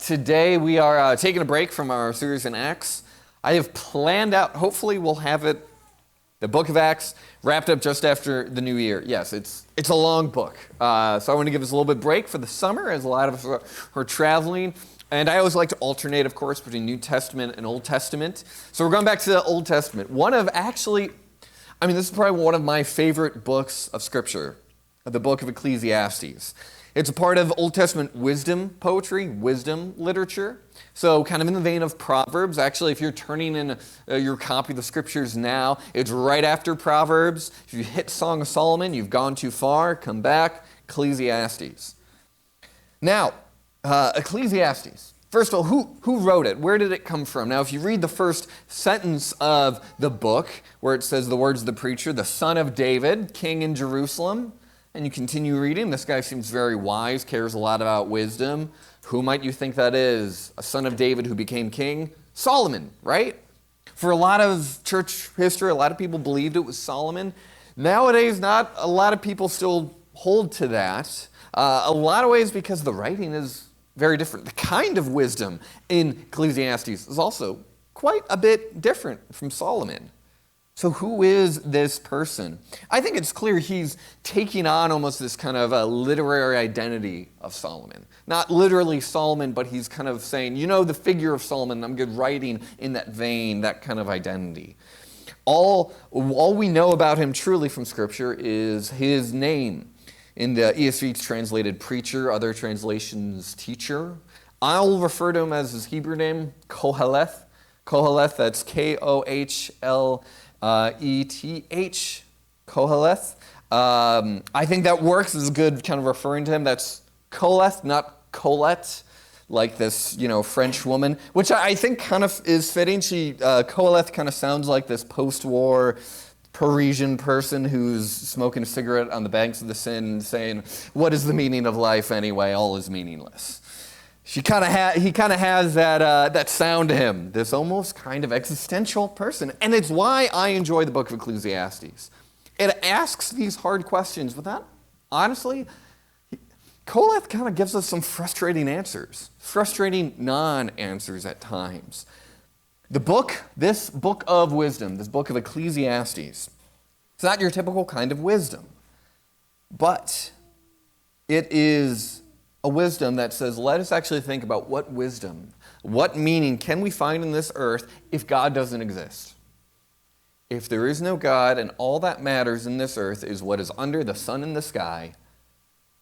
Today we are taking a break from our series in Acts. I have planned out, hopefully we'll have it, the book of Acts, wrapped up just after the new year. Yes, it's a long book. So I want to give us a little bit break for the summer, as a lot of us are traveling. And I always like to alternate, of course, between New Testament and Old Testament. So we're going back to the Old Testament. This is probably one of my favorite books of Scripture, the book of Ecclesiastes. It's a part of Old Testament wisdom poetry, wisdom literature. So kind of in the vein of Proverbs. Actually, if you're turning in your copy of the Scriptures now, it's right after Proverbs. If you hit Song of Solomon, you've gone too far. Come back, Ecclesiastes. Now, Ecclesiastes. First of all, who wrote it? Where did it come from? Now, if you read the first sentence of the book, where it says the words of the preacher, the son of David, king in Jerusalem, and you continue reading, this guy seems very wise, cares a lot about wisdom. Who might you think that is? A son of David who became king? Solomon, right? For a lot of church history, a lot of people believed it was Solomon. Nowadays, not a lot of people still hold to that. A lot of ways because the writing is very different. The kind of wisdom in Ecclesiastes is also quite a bit different from Solomon. So who is this person? I think it's clear he's taking on almost this kind of a literary identity of Solomon. Not literally Solomon, but he's kind of saying, the figure of Solomon, I'm good writing in that vein, that kind of identity. All we know about him truly from Scripture is his name. In the ESV, it's translated preacher, other translations teacher. I'll refer to him as his Hebrew name, Koheleth. Koheleth, that's K-O-H-L-E-T-H, Koheleth. I think that works as a good kind of referring to him. That's Koleth, not Colette, like this, French woman, which I think kind of is fitting. Koheleth kind of sounds like this post-war Parisian person who's smoking a cigarette on the banks of the Seine and saying, what is the meaning of life anyway? All is meaningless. He kind of has that sound to him, this almost kind of existential person. And it's why I enjoy the book of Ecclesiastes. It asks these hard questions, but that, honestly, Koheleth kind of gives us some frustrating answers, frustrating non-answers at times. This book of wisdom, this book of Ecclesiastes, it's not your typical kind of wisdom, but it is a wisdom that says, let us actually think about what wisdom, what meaning can we find in this earth if God doesn't exist? If there is no God and all that matters in this earth is what is under the sun and the sky,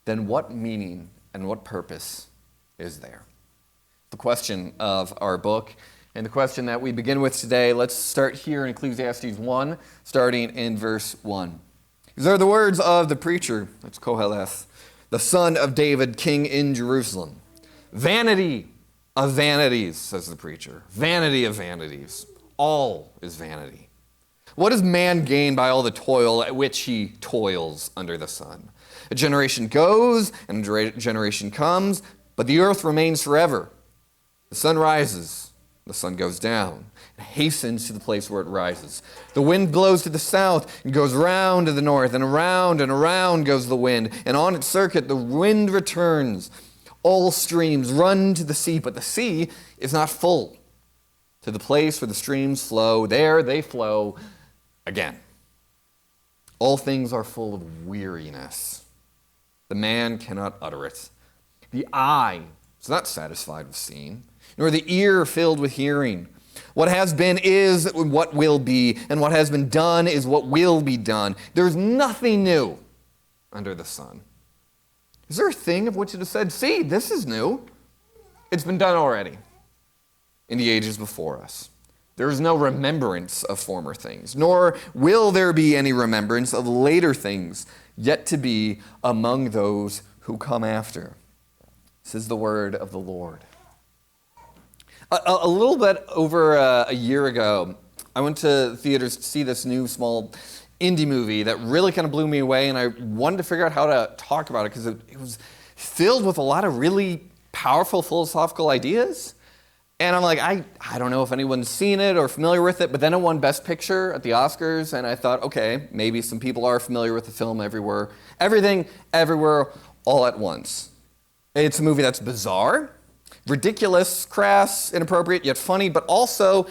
then what meaning and what purpose is there? The question of our book. And the question that we begin with today, let's start here in Ecclesiastes 1, starting in verse 1. These are the words of the preacher, that's Koheleth, the son of David, king in Jerusalem. Vanity of vanities, says the preacher. Vanity of vanities. All is vanity. What does man gain by all the toil at which he toils under the sun? A generation goes and a generation comes, but the earth remains forever. The sun rises. The sun goes down and hastens to the place where it rises. The wind blows to the south and goes round to the north, and around goes the wind. And on its circuit, the wind returns. All streams run to the sea, but the sea is not full. To the place where the streams flow, there they flow again. All things are full of weariness. The man cannot utter it. The eye is not satisfied with seeing, nor the ear filled with hearing. What has been is what will be, and what has been done is what will be done. There's nothing new under the sun. Is there a thing of which it is said, see, this is new? It's been done already in the ages before us. There is no remembrance of former things, nor will there be any remembrance of later things yet to be among those who come after. This is the word of the Lord. A little bit over a year ago, I went to theaters to see this new small indie movie that really kind of blew me away, and I wanted to figure out how to talk about it because it was filled with a lot of really powerful philosophical ideas. And I'm like, I don't know if anyone's seen it or familiar with it, but then it won Best Picture at the Oscars, and I thought, okay, maybe some people are familiar with the film Everything, Everywhere, All at Once. It's a movie that's bizarre. ridiculous, crass, inappropriate, yet funny, but also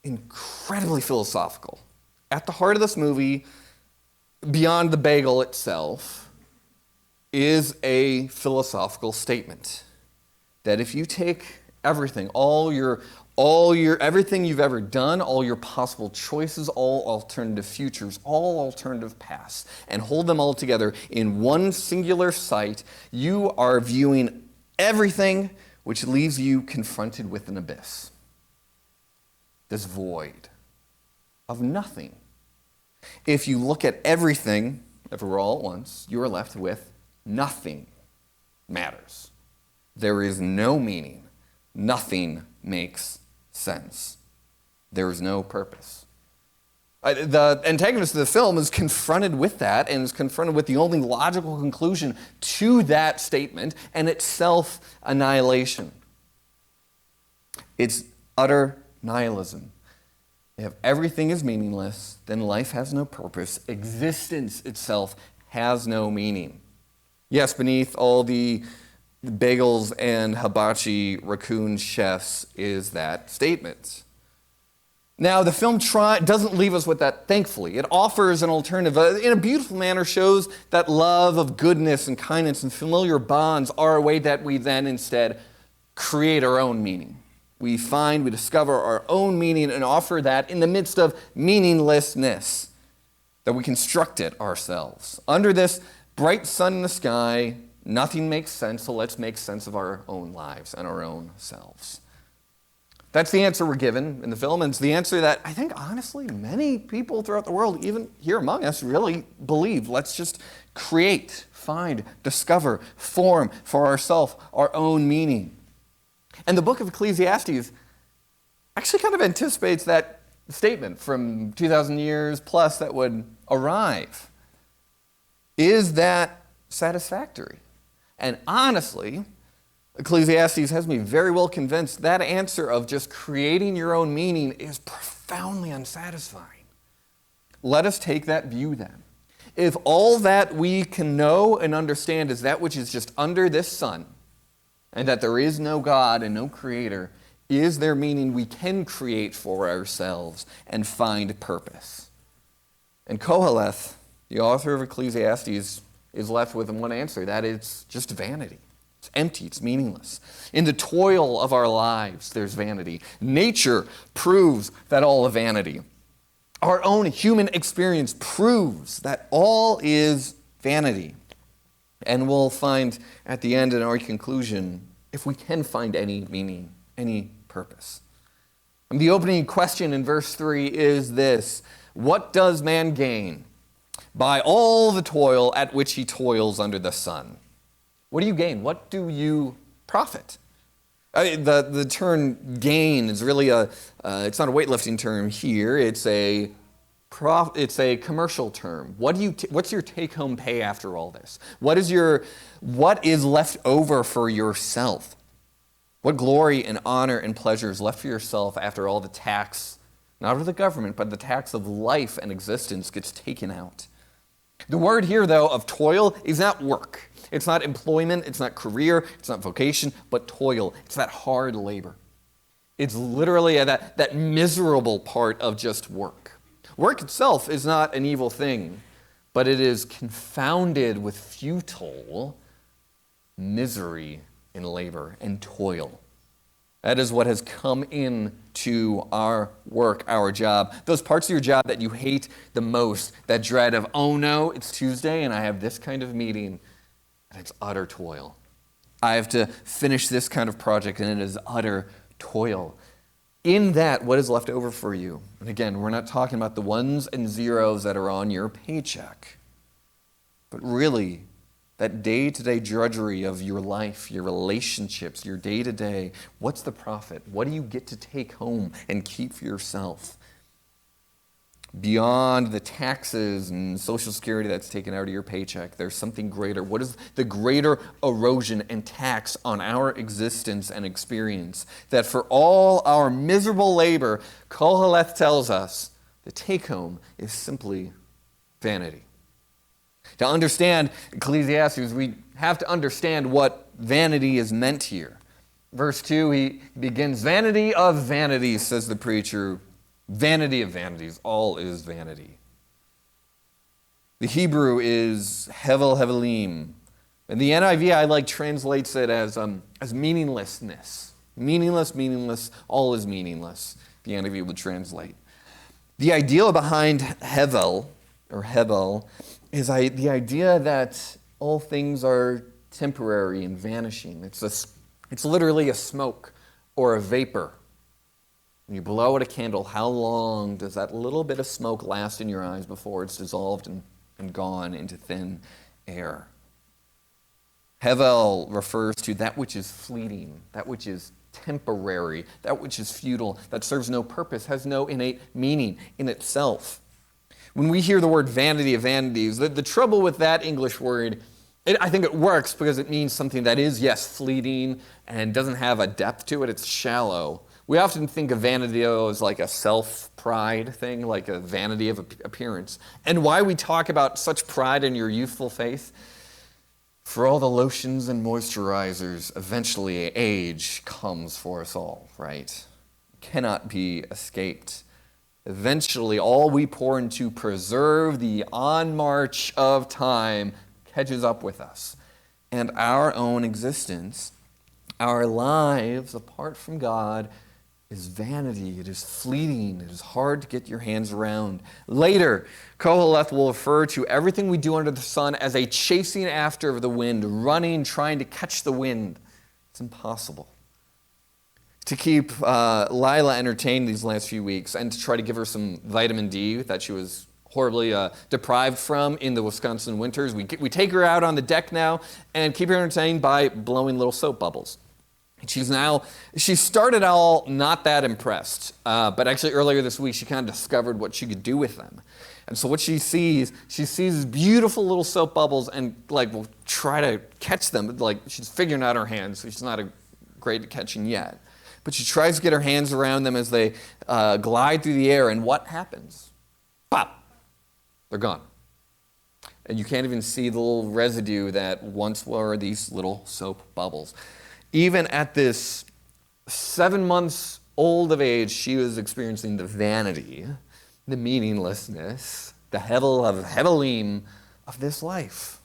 incredibly philosophical. At the heart of this movie, beyond the bagel itself, is a philosophical statement that if you take everything, everything you've ever done, all your possible choices, all alternative futures, all alternative paths, and hold them all together in one singular sight, you are viewing everything, which leaves you confronted with an abyss. This void of nothing. If you look at everything, everywhere all at once, you are left with nothing matters. There is no meaning. Nothing makes sense. There is no purpose. The antagonist of the film is confronted with that and is confronted with the only logical conclusion to that statement and its self-annihilation. It's utter nihilism. If everything is meaningless, then life has no purpose. Existence itself has no meaning. Yes, beneath all the bagels and hibachi raccoon chefs is that statement. Now, the film doesn't leave us with that, thankfully. It offers an alternative. In a beautiful manner, shows that love of goodness and kindness and familiar bonds are a way that we then instead create our own meaning. We discover our own meaning and offer that in the midst of meaninglessness, that we construct it ourselves. Under this bright sun in the sky, nothing makes sense, so let's make sense of our own lives and our own selves. That's the answer we're given in the film, and it's the answer that I think, honestly, many people throughout the world, even here among us, really believe. Let's just create, find, discover, form for ourselves our own meaning. And the book of Ecclesiastes actually kind of anticipates that statement from 2,000 years plus that would arrive. Is that satisfactory? And honestly, Ecclesiastes has me very well convinced that answer of just creating your own meaning is profoundly unsatisfying. Let us take that view then. If all that we can know and understand is that which is just under this sun, and that there is no God and no creator, is there meaning we can create for ourselves and find purpose? And Koheleth, the author of Ecclesiastes, is left with one answer, that it's just vanity. It's empty, it's meaningless. In the toil of our lives, there's vanity. Nature proves that all is vanity. Our own human experience proves that all is vanity. And we'll find at the end in our conclusion, if we can find any meaning, any purpose. And the opening question in verse 3 is this: what does man gain by all the toil at which he toils under the sun? What do you gain? What do you profit? The term gain is really it's not a weightlifting term here. It's a commercial term. What's your take-home pay after all this? What is left over for yourself? What glory and honor and pleasure is left for yourself after all the tax, not of the government, but the tax of life and existence gets taken out? The word here, though, of toil is not work. It's not employment. It's not career. It's not vocation, but toil. It's that hard labor. It's literally that miserable part of just work. Work itself is not an evil thing, but it is confounded with futile misery in labor and toil. That is what has come into our work, our job. Those parts of your job that you hate the most, that dread of, oh no, it's Tuesday and I have this kind of meeting, and it's utter toil. I have to finish this kind of project, and it is utter toil. In that, what is left over for you? And again, we're not talking about the ones and zeros that are on your paycheck, but really that day-to-day drudgery of your life, your relationships, your day-to-day. What's the profit? What do you get to take home and keep for yourself? Beyond the taxes and Social Security that's taken out of your paycheck, there's something greater. What is the greater erosion and tax on our existence and experience? That for all our miserable labor, Koheleth tells us, the take-home is simply vanity. To understand Ecclesiastes, we have to understand what vanity is meant here. Verse 2, he begins, vanity of vanities, says the preacher. Vanity of vanities, all is vanity. The Hebrew is hevel hevelim. And the NIV, translates it as meaninglessness. Meaningless, all is meaningless, the NIV would translate. The idea behind hevel, or hebel, is the idea that all things are temporary and vanishing. It's literally a smoke or a vapor. When you blow out a candle, how long does that little bit of smoke last in your eyes before it's dissolved and gone into thin air? Hevel refers to that which is fleeting, that which is temporary, that which is futile, that serves no purpose, has no innate meaning in itself. When we hear the word vanity of vanities, the trouble with that English word, I think it works because it means something that is, yes, fleeting and doesn't have a depth to it. It's shallow. We often think of vanity as like a self-pride thing, like a vanity of appearance. And why we talk about such pride in your youthful faith? For all the lotions and moisturizers, eventually age comes for us all, right? Cannot be escaped. Eventually, all we pour into preserve the on-march of time catches up with us. And our own existence, our lives apart from God, is vanity. It is fleeting. It is hard to get your hands around. Later, Koheleth will refer to everything we do under the sun as a chasing after of the wind, running, trying to catch the wind. It's impossible. To keep Lila entertained these last few weeks and to try to give her some vitamin D that she was horribly deprived from in the Wisconsin winters, we take her out on the deck now and keep her entertained by blowing little soap bubbles. She started out not that impressed, but actually earlier this week she kind of discovered what she could do with them. And so what she sees these beautiful little soap bubbles and will try to catch them. She's figuring out her hands, so she's not great at catching yet. But she tries to get her hands around them as they glide through the air, and what happens? Pop! They're gone. And you can't even see the little residue that once were these little soap bubbles. Even at this 7 months old of age, she was experiencing the vanity, the meaninglessness, the hevel of hevelim of this life.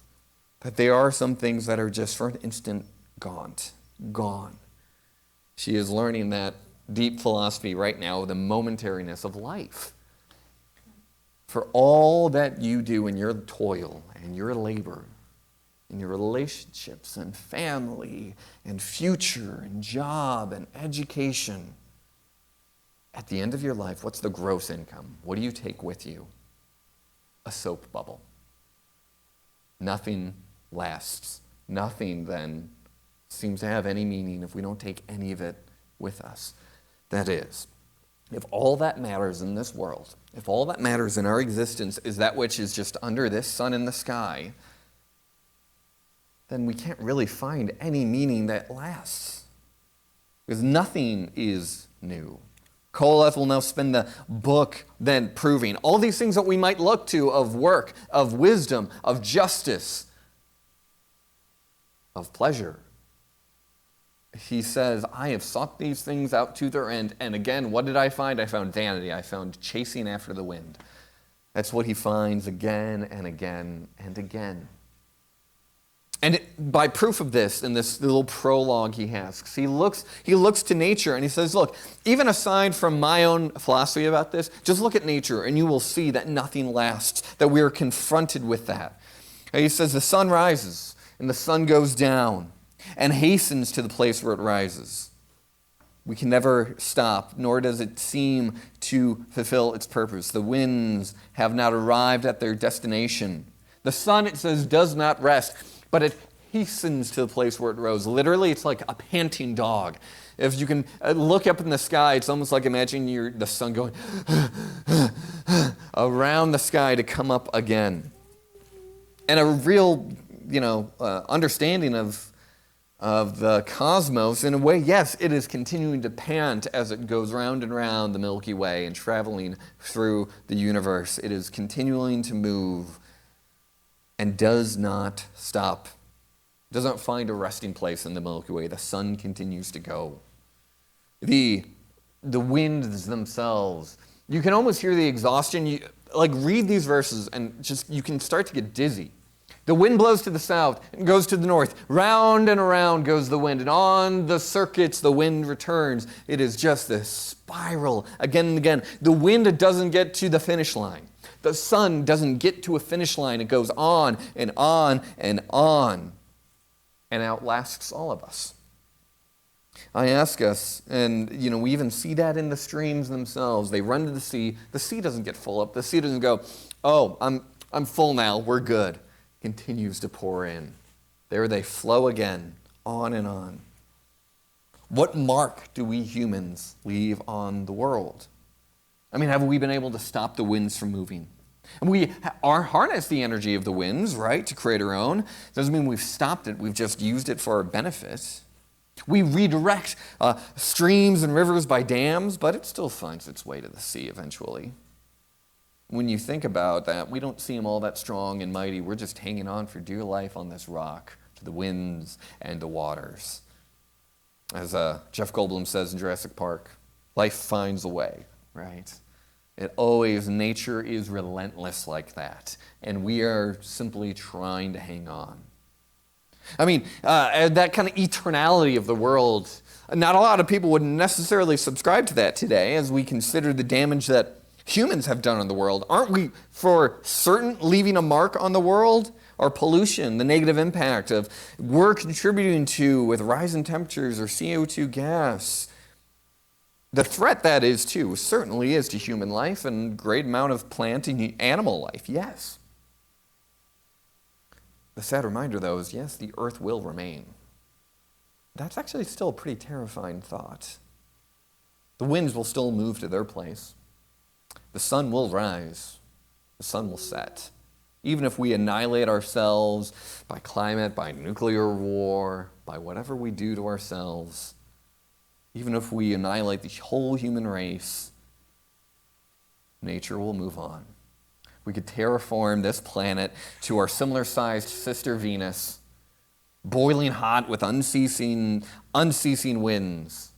That there are some things that are just for an instant gone. She is learning that deep philosophy right now, the momentariness of life. For all that you do in your toil and your labor, in your relationships and family and future and job and education, at the end of your life, what's the gross income? What do you take with you? A soap bubble. Nothing lasts. Nothing then seems to have any meaning if we don't take any of it with us. That is, if all that matters in this world, if all that matters in our existence is that which is just under this sun in the sky, then we can't really find any meaning that lasts. Because nothing is new. Koheleth will now spend the book then proving all these things that we might look to of work, of wisdom, of justice, of pleasure. He says, I have sought these things out to their end. And again, what did I find? I found vanity. I found chasing after the wind. That's what he finds again and again and again. And by proof of this, in this little prologue he asks, he looks to nature and he says, look, even aside from my own philosophy about this, just look at nature and you will see that nothing lasts, that we are confronted with that. And he says the sun rises and the sun goes down and hastens to the place where it rises. We can never stop, nor does it seem to fulfill its purpose. The winds have not arrived at their destination. The sun, it says, does not rest, but it hastens to the place where it rose. Literally, it's like a panting dog. If you can look up in the sky, it's almost like imagining the sun going around the sky to come up again. And a real, understanding of the cosmos, in a way, yes, it is continuing to pant as it goes round and round the Milky Way and traveling through the universe. It is continuing to move and does not stop. doesn't find a resting place in the Milky Way. The sun continues to go. The winds themselves, you can almost hear the exhaustion. Read these verses and just you can start to get dizzy. The wind blows to the south and goes to the north. Round and around goes the wind. And on the circuits, the wind returns. It is just this spiral again and again. The wind doesn't get to the finish line. The sun doesn't get to a finish line. It goes on and on and on and outlasts all of us. I ask us, and we even see that in the streams themselves. They run to the sea. The sea doesn't get full up. The sea doesn't go, oh, I'm full now. We're good. Continues to pour in. There they flow again, on and on. What mark do we humans leave on the world? Have we been able to stop the winds from moving? And we harness the energy of the winds, right, to create our own. Doesn't mean we've stopped it. We've just used it for our benefit. We redirect streams and rivers by dams, but it still finds its way to the sea eventually. When you think about that, we don't see them all that strong and mighty. We're just hanging on for dear life on this rock to the winds and the waters. As Jeff Goldblum says in Jurassic Park, life finds a way, right? Nature is relentless like that, and we are simply trying to hang on. That kind of eternality of the world, not a lot of people would necessarily subscribe to that today as we consider the damage that humans have done on the world. Aren't we for certain leaving a mark on the world? Or pollution, the negative impact of we're contributing to with rising temperatures or CO2 gas. The threat that is too certainly is to human life and great amount of plant and animal life, yes. The sad reminder though is yes, the earth will remain. That's actually still a pretty terrifying thought. The winds will still move to their place. The sun will rise. The sun will set. Even if we annihilate ourselves by climate, by nuclear war, by whatever we do to ourselves, even if we annihilate the whole human race, nature will move on. We could terraform this planet to our similar-sized sister Venus, boiling hot with unceasing winds.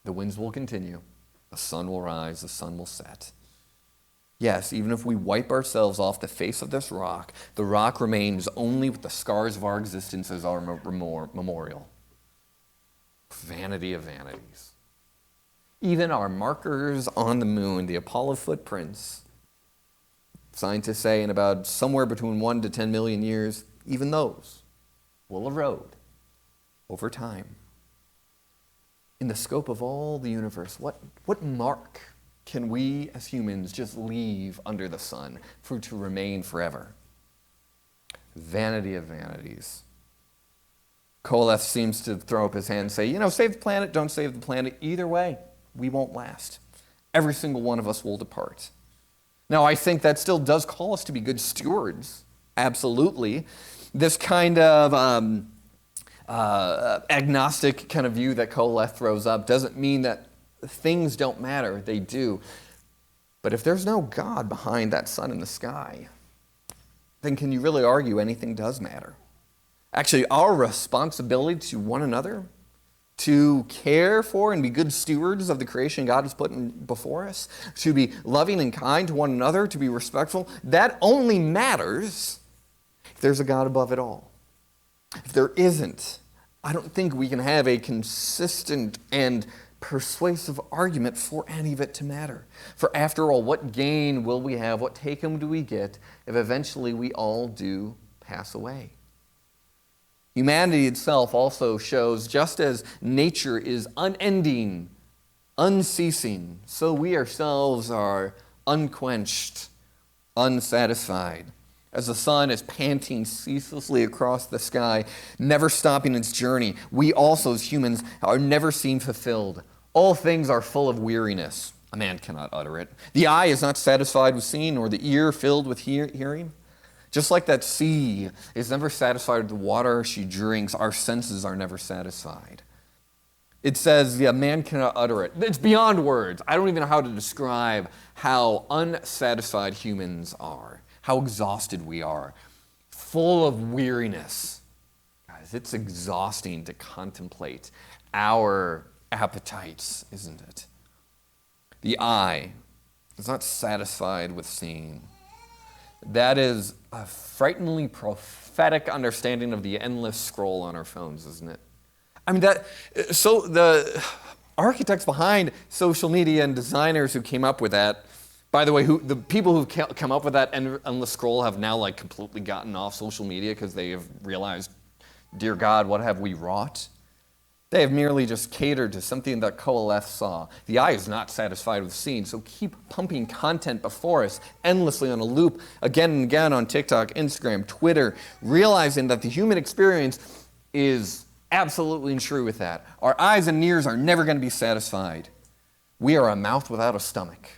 The winds will continue. The sun will rise. The sun will set. Yes, even if we wipe ourselves off the face of this rock, the rock remains only with the scars of our existence as our memorial. Vanity of vanities. Even our markers on the moon, the Apollo footprints, scientists say in about somewhere between 1 to 10 million years, even those will erode over time. In the scope of all the universe, what mark can we as humans just leave under the sun for it to remain forever? Vanity of vanities. Kohleth seems to throw up his hand and say, save the planet, don't save the planet. Either way, we won't last. Every single one of us will depart. Now, I think that still does call us to be good stewards. Absolutely. This kind of agnostic kind of view that Kohleth throws up doesn't mean that things don't matter. They do. But if there's no God behind that sun in the sky, then can you really argue anything does matter? Actually, our responsibility to one another, to care for and be good stewards of the creation God has put before us, to be loving and kind to one another, to be respectful, that only matters if there's a God above it all. If there isn't, I don't think we can have a consistent and persuasive argument for any of it to matter. For after all, what gain will we have? What take-home do we get if eventually we all do pass away? Humanity itself also shows just as nature is unending, unceasing, so we ourselves are unquenched, unsatisfied. As the sun is panting ceaselessly across the sky, never stopping its journey, we also as humans are never seen fulfilled. All things are full of weariness. A man cannot utter it. The eye is not satisfied with seeing, nor the ear filled with hearing. Just like that sea is never satisfied with the water she drinks, our senses are never satisfied. It says, a man cannot utter it. It's beyond words. I don't even know how to describe how unsatisfied humans are, how exhausted we are, full of weariness. God, is. It's exhausting to contemplate our appetites, isn't it? The eye is not satisfied with seeing. That is a frighteningly prophetic understanding of the endless scroll on our phones, isn't it? I mean, so the architects behind social media and designers who came up with that, by the way, the people who've come up with that endless scroll have now like completely gotten off social media because they have realized, dear God, what have we wrought? They have merely just catered to something that Qoheleth saw. The eye is not satisfied with seeing, so keep pumping content before us endlessly on a loop, again and again on TikTok, Instagram, Twitter, realizing that the human experience is absolutely true with that. Our eyes and ears are never going to be satisfied. We are a mouth without a stomach.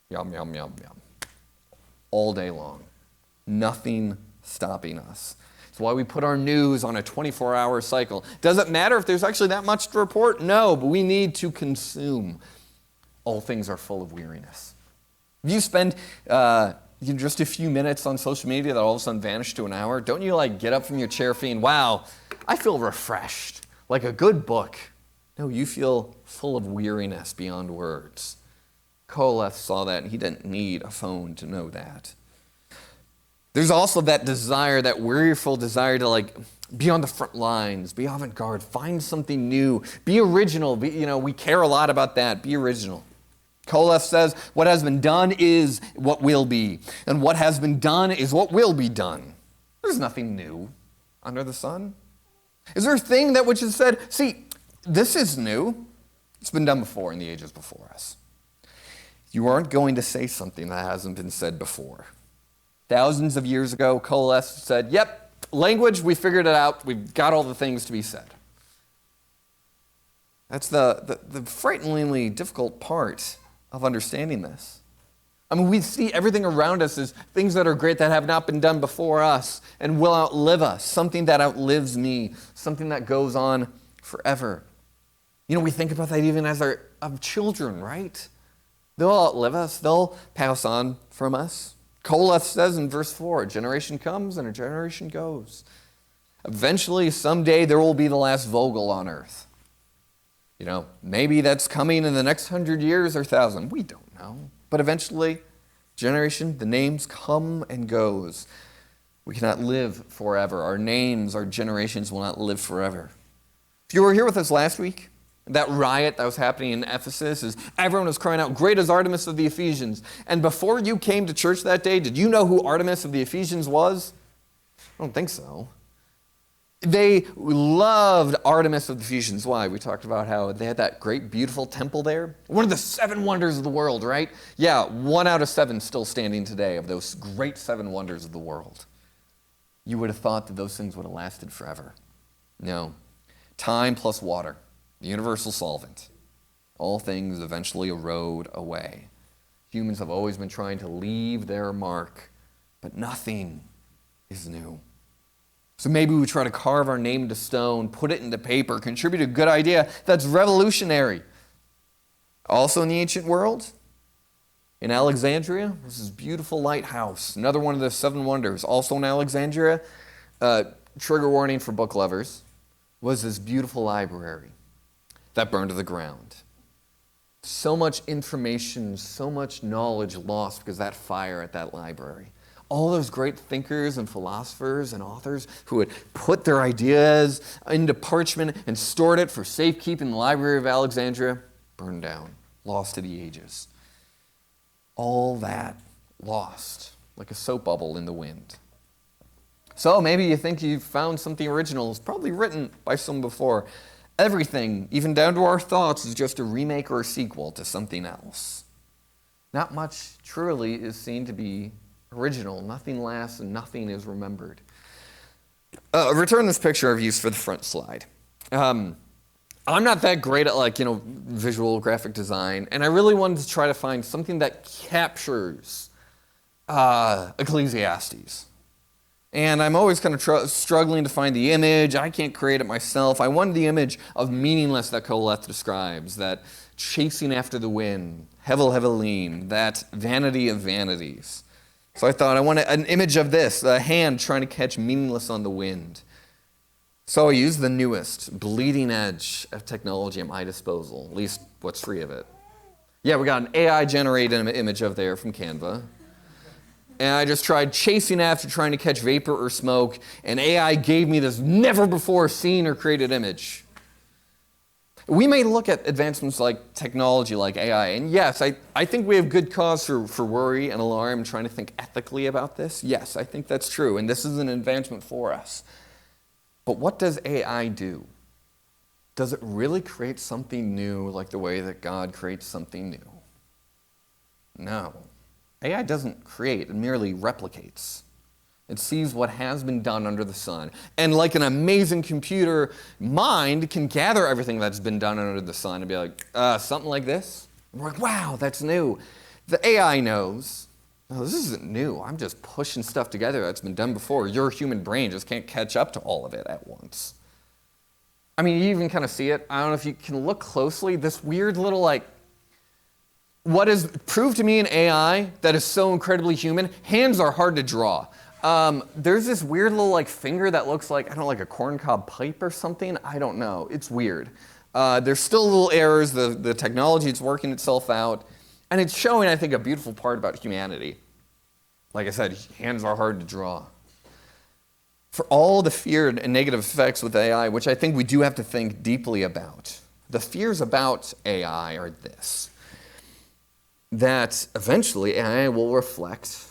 Yum, yum, yum, yum. All day long. Nothing stopping us. That's why we put our news on a 24-hour cycle. Does it matter if there's actually that much to report? No, but we need to consume. All things are full of weariness. If you spend just a few minutes on social media that all of a sudden vanish to an hour, don't you like get up from your chair feeling, wow, I feel refreshed, like a good book? No, you feel full of weariness beyond words. Qoheleth saw that, and he didn't need a phone to know that. There's also that desire, that weariful desire to like be on the front lines, be avant-garde, find something new, be original. We care a lot about that. Be original. Qoheleth says, what has been done is what will be, and what has been done is what will be done. There's nothing new under the sun. Is there a thing that which is said, see, this is new. It's been done before in the ages before us. You aren't going to say something that hasn't been said before. Thousands of years ago, Qoheleth said, yep, language, we figured it out. We've got all the things to be said. That's the frighteningly difficult part of understanding this. I mean, we see everything around us as things that are great that have not been done before us and will outlive us, something that outlives me, something that goes on forever. We think about that even as our children, right? They'll outlive us. They'll pass on from us. Qoheleth says in verse 4, a generation comes and a generation goes. Eventually, someday, there will be the last Vogel on earth. Maybe that's coming in the next 100 years or 1,000. We don't know. But eventually, generation, the names come and goes. We cannot live forever. Our names, our generations will not live forever. If you were here with us last week, that riot that was happening in Ephesus is everyone was crying out, great is Artemis of the Ephesians. And before you came to church that day, did you know who Artemis of the Ephesians was? I don't think so. They loved Artemis of the Ephesians. Why? We talked about how they had that great, beautiful temple there. One of the 7 wonders of the world, right? Yeah, 1 out of 7 still standing today of those great 7 wonders of the world. You would have thought that those things would have lasted forever. No. Time plus water. The universal solvent. All things eventually erode away. Humans have always been trying to leave their mark, but nothing is new. So maybe we try to carve our name into stone, put it into paper, contribute a good idea that's revolutionary. Also in the ancient world, in Alexandria, was this beautiful lighthouse, another one of the 7 wonders. Also in Alexandria, trigger warning for book lovers, was this beautiful library that burned to the ground. So much information, so much knowledge lost because of that fire at that library. All those great thinkers and philosophers and authors who had put their ideas into parchment and stored it for safekeeping in the Library of Alexandria, burned down, lost to the ages. All that lost, like a soap bubble in the wind. So maybe you think you've found something original. It's probably written by someone before. Everything, even down to our thoughts, is just a remake or a sequel to something else. Not much truly is seen to be original. Nothing lasts and nothing is remembered. Return this picture I've used for the front slide. I'm not that great at visual graphic design, and I really wanted to try to find something that captures Ecclesiastes. And I'm always kind of struggling to find the image. I can't create it myself. I wanted the image of meaningless that Qoheleth describes, that chasing after the wind, hevel hevelim, that vanity of vanities. So I thought I wanted an image of this, a hand trying to catch meaningless on the wind. So I use the newest, bleeding edge of technology at my disposal, at least what's free of it. Yeah, we got an AI-generated image of there from Canva. And I just tried chasing after trying to catch vapor or smoke, and AI gave me this never-before-seen or created image. We may look at advancements like technology, like AI, and yes, I think we have good cause for worry and alarm and trying to think ethically about this. Yes, I think that's true, and this is an advancement for us. But what does AI do? Does it really create something new like the way that God creates something new? No. AI doesn't create, it merely replicates. It sees what has been done under the sun. And like an amazing computer mind can gather everything that's been done under the sun and be like, something like this? And we're like, wow, that's new. The AI knows, oh, this isn't new. I'm just pushing stuff together that's been done before. Your human brain just can't catch up to all of it at once. I mean, you even kind of see it. I don't know if you can look closely. This weird little, like, what is proved to me in AI that is so incredibly human, hands are hard to draw. There's this weird little, like, finger that looks like, I don't know, like a corncob pipe or something. I don't know. It's weird. There's still little errors. The technology is working itself out. And it's showing, I think, a beautiful part about humanity. Like I said, hands are hard to draw. For all the fear and negative effects with AI, which I think we do have to think deeply about, the fears about AI are this: that eventually AI will reflect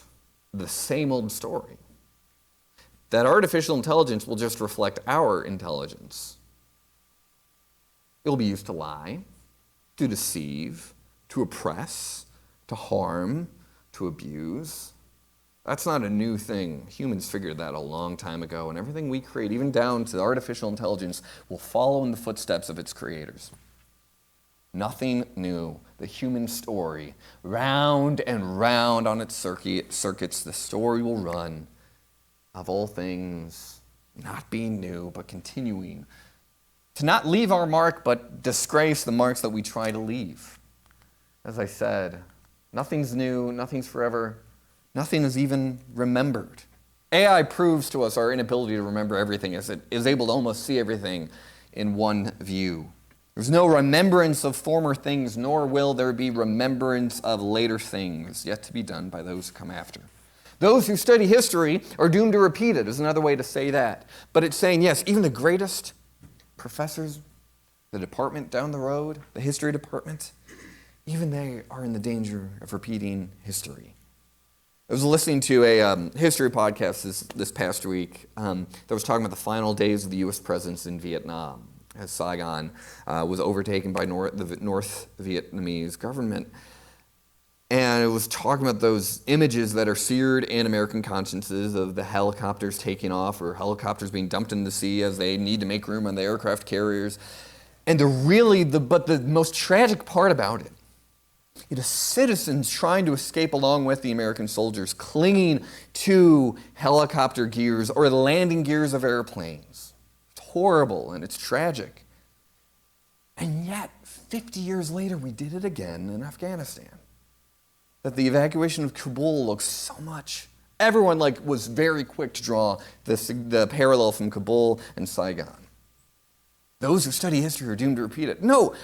the same old story. That artificial intelligence will just reflect our intelligence. It will be used to lie, to deceive, to oppress, to harm, to abuse. That's not a new thing. Humans figured that a long time ago, and everything we create, even down to artificial intelligence, will follow in the footsteps of its creators. Nothing new. The human story, round and round on its circuits, the story will run of all things not being new, but continuing to not leave our mark, but disgrace the marks that we try to leave. As I said, nothing's new, nothing's forever. Nothing is even remembered. AI proves to us our inability to remember everything, as it is able to almost see everything in one view. There's no remembrance of former things, nor will there be remembrance of later things yet to be done by those who come after. Those who study history are doomed to repeat it, is another way to say that. But it's saying, yes, even the greatest professors, the department down the road, the history department, even they are in the danger of repeating history. I was listening to a history podcast this past week that was talking about the final days of the U.S. presence in Vietnam as Saigon was overtaken by the North Vietnamese government. And it was talking about those images that are seared in American consciences of the helicopters taking off or helicopters being dumped into the sea as they need to make room on the aircraft carriers. And the most tragic part about it, citizens trying to escape along with the American soldiers, clinging to helicopter gears or the landing gears of airplanes. It's horrible and it's tragic. And yet, 50 years later, we did it again in Afghanistan. That the evacuation of Kabul looks so much. Everyone was very quick to draw the parallel from Kabul and Saigon. Those who study history are doomed to repeat it. No,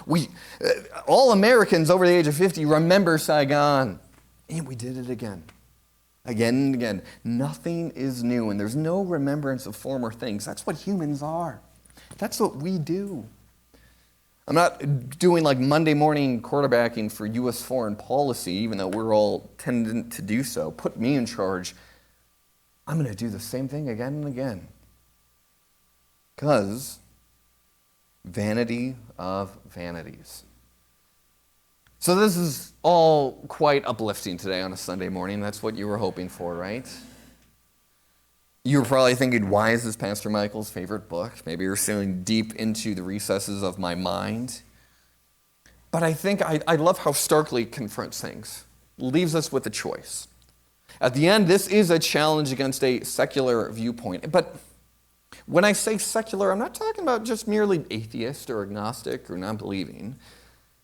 all Americans over the age of 50 remember Saigon. And we did it again. Again and again. Nothing is new, and there's no remembrance of former things. That's what humans are. That's what we do. I'm not doing Monday morning quarterbacking for U.S. foreign policy, even though we're all tendent to do so. Put me in charge. I'm going to do the same thing again and again. Because vanity of vanities. So this is all quite uplifting today on a Sunday morning. That's what you were hoping for, right? You were probably thinking, why is this Pastor Michael's favorite book? Maybe you're sailing deep into the recesses of my mind. But I think I love how starkly it confronts things. It leaves us with a choice. At the end, this is a challenge against a secular viewpoint. But when I say secular, I'm not talking about just merely atheist or agnostic or non-believing.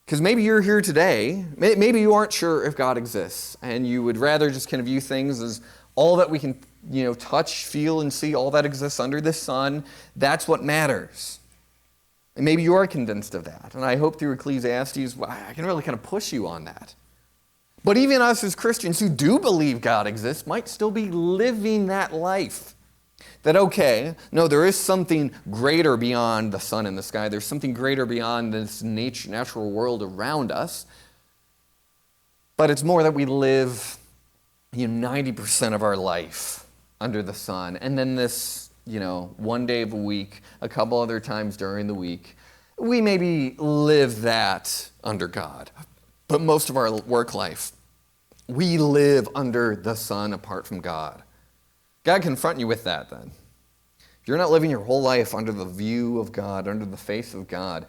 Because maybe you're here today, maybe you aren't sure if God exists, and you would rather just kind of view things as all that we can touch, feel, and see all that exists under the sun. That's what matters. And maybe you are convinced of that. And I hope through Ecclesiastes, I can really kind of push you on that. But even us as Christians who do believe God exists might still be living that life. That, okay, no, there is something greater beyond the sun and the sky. There's something greater beyond this natural world around us. But it's more that we live 90% of our life under the sun. And then this, one day of a week, a couple other times during the week, we maybe live that under God. But most of our work life, we live under the sun apart from God. God confront you with that then. If you're not living your whole life under the view of God, under the face of God,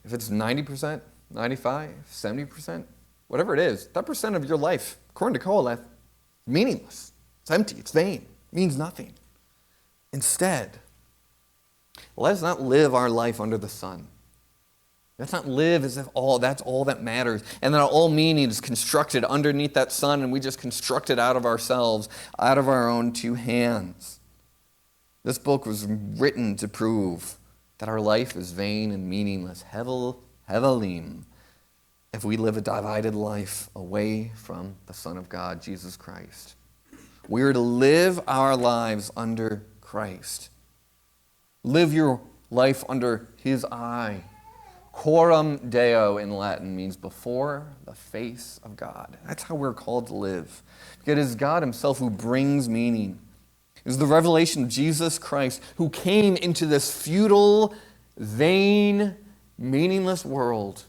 if it's 90%, 95%, 70%, whatever it is, that percent of your life, according to Koheleth, is meaningless. It's empty. It's vain. It means nothing. Instead, let's not live our life under the sun. Let's not live as if that's all that matters, and that all meaning is constructed underneath that sun, and we just construct it out of ourselves, out of our own two hands. This book was written to prove that our life is vain and meaningless, hevelim, if we live a divided life away from the Son of God, Jesus Christ. We are to live our lives under Christ. Live your life under His eye. Coram Deo in Latin means before the face of God. That's how we're called to live. Because it is God Himself who brings meaning. It is the revelation of Jesus Christ who came into this futile, vain, meaningless world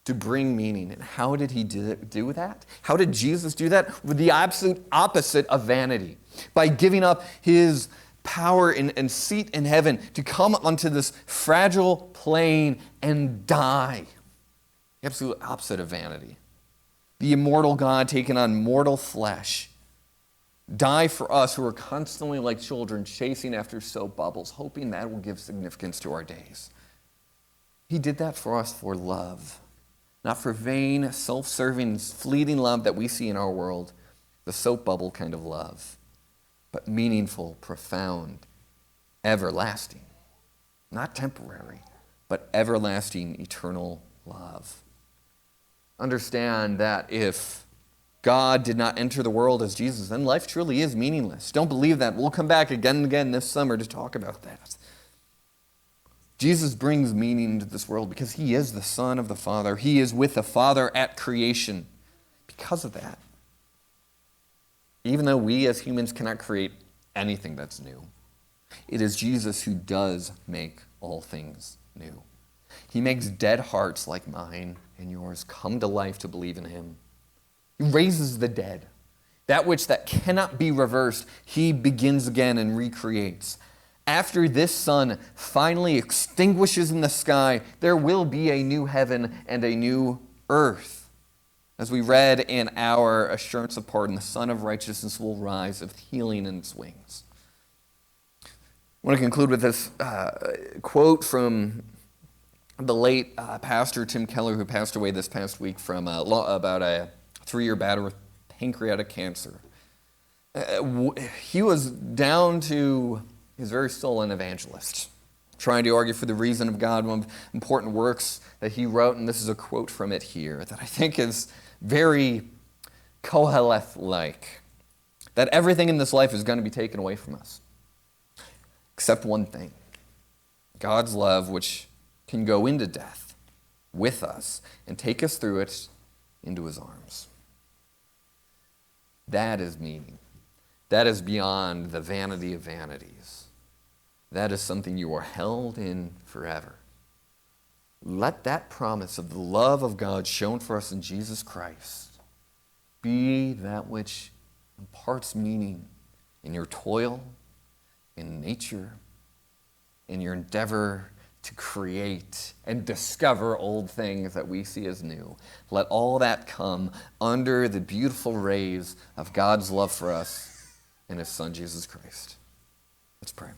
to bring meaning. And how did He do that? How did Jesus do that? With the absolute opposite of vanity. By giving up His power and seat in heaven to come onto this fragile plane and die. The absolute opposite of vanity. The immortal God taking on mortal flesh. Die for us who are constantly like children chasing after soap bubbles, hoping that will give significance to our days. He did that for us for love. Not for vain, self-serving, fleeting love that we see in our world. The soap bubble kind of love. But meaningful, profound, everlasting. Not temporary, but everlasting, eternal love. Understand that if God did not enter the world as Jesus, then life truly is meaningless. Don't believe that. We'll come back again and again this summer to talk about that. Jesus brings meaning to this world because He is the Son of the Father. He is with the Father at creation. Because of that, even though we as humans cannot create anything that's new, it is Jesus who does make all things new. He makes dead hearts like mine and yours come to life to believe in Him. He raises the dead. That which that cannot be reversed, He begins again and recreates. After this sun finally extinguishes in the sky, there will be a new heaven and a new earth. As we read in our assurance of pardon, the Son of Righteousness will rise with healing in its wings. I want to conclude with this quote from the late pastor Tim Keller, who passed away this past week from about a 3-year battle with pancreatic cancer. He was down to his very soul an evangelist, trying to argue for the reason of God, one of the important works that he wrote, and this is a quote from it here that I think is very Koheleth-like, that everything in this life is going to be taken away from us, except one thing, God's love, which can go into death with us and take us through it into His arms. That is meaning. That is beyond the vanity of vanities. That is something you are held in forever. Let that promise of the love of God shown for us in Jesus Christ be that which imparts meaning in your toil, in nature, in your endeavor to create and discover old things that we see as new. Let all that come under the beautiful rays of God's love for us in His Son, Jesus Christ. Let's pray.